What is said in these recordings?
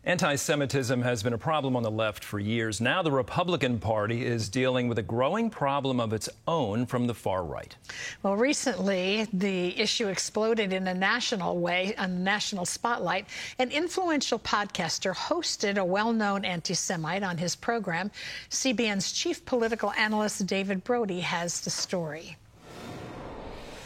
Anti-Semitism has been a problem on the left for years. Now the Republican Party is dealing with a growing problem of its own from the far right. Well, recently, the issue exploded in a national way, a national spotlight. An influential podcaster hosted a well-known anti-Semite on his program. CBN's chief political analyst, David Brody, has the story.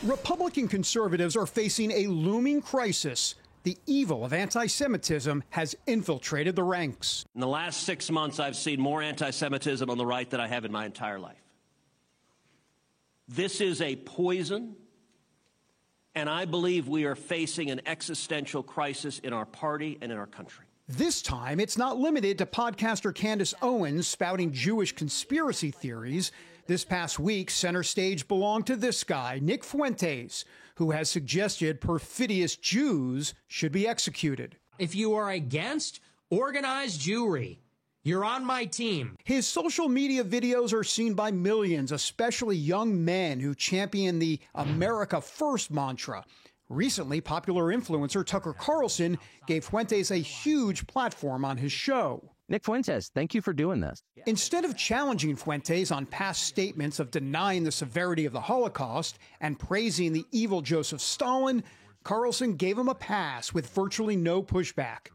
Republican conservatives are facing a looming crisis. The evil of anti-Semitism has infiltrated the ranks. In the last 6 months, I've seen more anti-Semitism on the right than I have in my entire life. This is a poison, and I believe we are facing an existential crisis in our party and in our country. This time, it's not limited to podcaster Candace Owens spouting Jewish conspiracy theories. This past week, center stage belonged to this guy, Nick Fuentes, who has suggested perfidious Jews should be executed. If you are against organized Jewry, you're on my team. His social media videos are seen by millions, especially young men who champion the America First mantra. Recently, popular influencer Tucker Carlson gave Fuentes a huge platform on his show. Nick Fuentes, thank you for doing this. Instead of challenging Fuentes on past statements of denying the severity of the Holocaust and praising the evil Joseph Stalin, Carlson gave him a pass with virtually no pushback.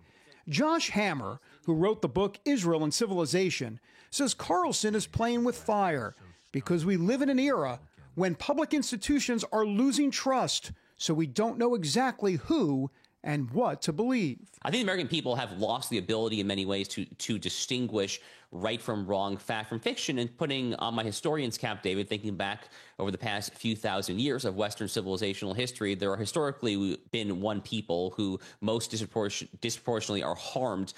Josh Hammer, who wrote the book Israel and Civilization, says Carlson is playing with fire because we live in an era when public institutions are losing trust, so we don't know exactly who and what to believe. I think the American people have lost the ability in many ways to distinguish right from wrong, fact from fiction. And putting on my historian's cap, David, thinking back over the past few thousand years of Western civilizational history, there are historically been one people who most disproportionately are harmed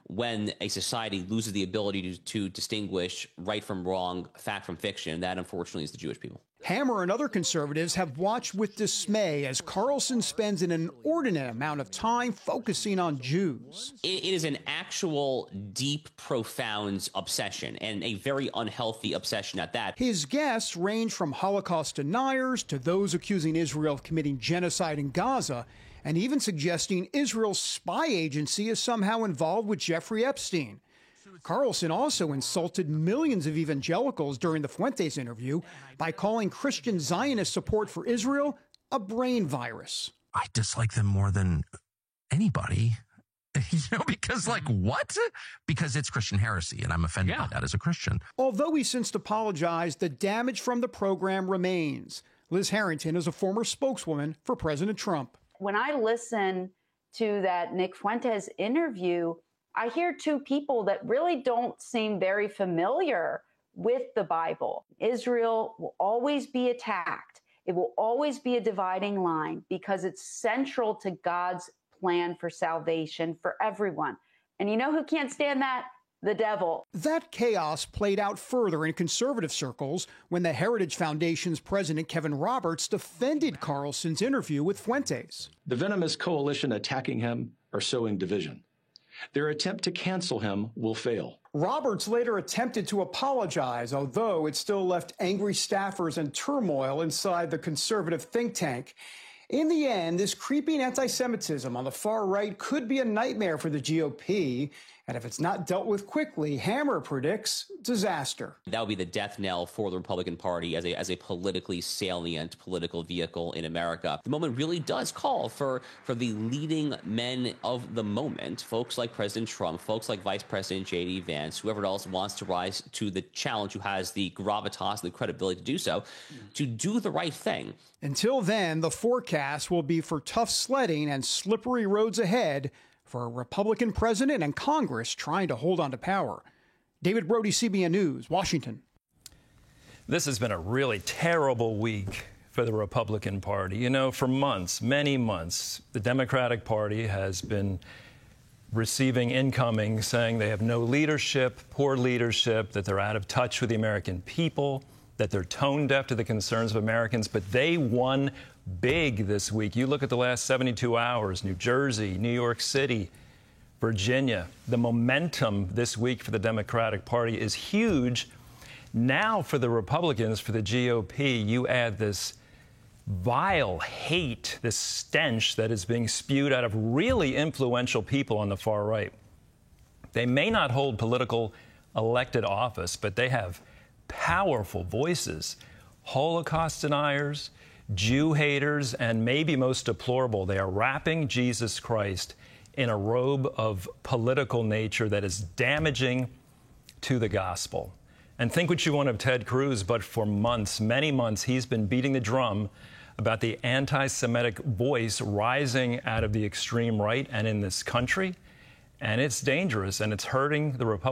when a society loses the ability to distinguish right from wrong, fact from fiction. That, unfortunately, is the Jewish people. Hammer and other conservatives have watched with dismay as Carlson spends an inordinate amount of time focusing on Jews. It is an actual deep, profound obsession, and a very unhealthy obsession at that. His guests range from Holocaust deniers to those accusing Israel of committing genocide in Gaza, and even suggesting Israel's spy agency is somehow involved with Jeffrey Epstein. Carlson also insulted millions of evangelicals during the Fuentes interview by calling Christian Zionist support for Israel a brain virus. I dislike them more than anybody, because what? Because it's Christian heresy, and I'm offended by that as a Christian. Although he since apologized, the damage from the program remains. Liz Harrington is a former spokeswoman for President Trump. When I listen to that Nick Fuentes interview, I hear two people that really don't seem very familiar with the Bible. Israel will always be attacked. It will always be a dividing line because it's central to God's plan for salvation for everyone. And you know who can't stand that? The devil. That chaos played out further in conservative circles when the Heritage Foundation's president, Kevin Roberts, defended Carlson's interview with Fuentes. The venomous coalition attacking him are sowing division. Their attempt to cancel him will fail. Roberts later attempted to apologize, although it still left angry staffers and turmoil inside the conservative think tank. In the end, this creeping anti-Semitism on the far right could be a nightmare for the GOP. And if it's not dealt with quickly, Hammer predicts disaster. That would be the death knell for the Republican Party as a politically salient political vehicle in America. The moment really does call for the leading men of the moment, folks like President Trump, folks like Vice President J.D. Vance, whoever else wants to rise to the challenge, who has the gravitas, the credibility to do so, to do the right thing. Until then, the forecast will be for tough sledding and slippery roads ahead for a Republican president and Congress trying to hold on to power. David Brody, CBN News, Washington. This has been a really terrible week for the Republican Party. You know, for months, many months, the Democratic Party has been receiving incoming saying they have no leadership, poor leadership, that they're out of touch with the American people, that they're tone deaf to the concerns of Americans, but they won big this week. You look at the last 72 hours, New Jersey, New York City, Virginia. The momentum this week for the Democratic Party is huge. Now for the Republicans, for the GOP, you add this vile hate, this stench that is being spewed out of really influential people on the far right. They may not hold political elected office, but they have powerful voices. Holocaust deniers, Jew haters, and maybe most deplorable, they are wrapping Jesus Christ in a robe of political nature that is damaging to the gospel. And think what you want of Ted Cruz, but for months, many months, he's been beating the drum about the anti-Semitic voice rising out of the extreme right and in this country. And it's dangerous, and it's hurting the Republican.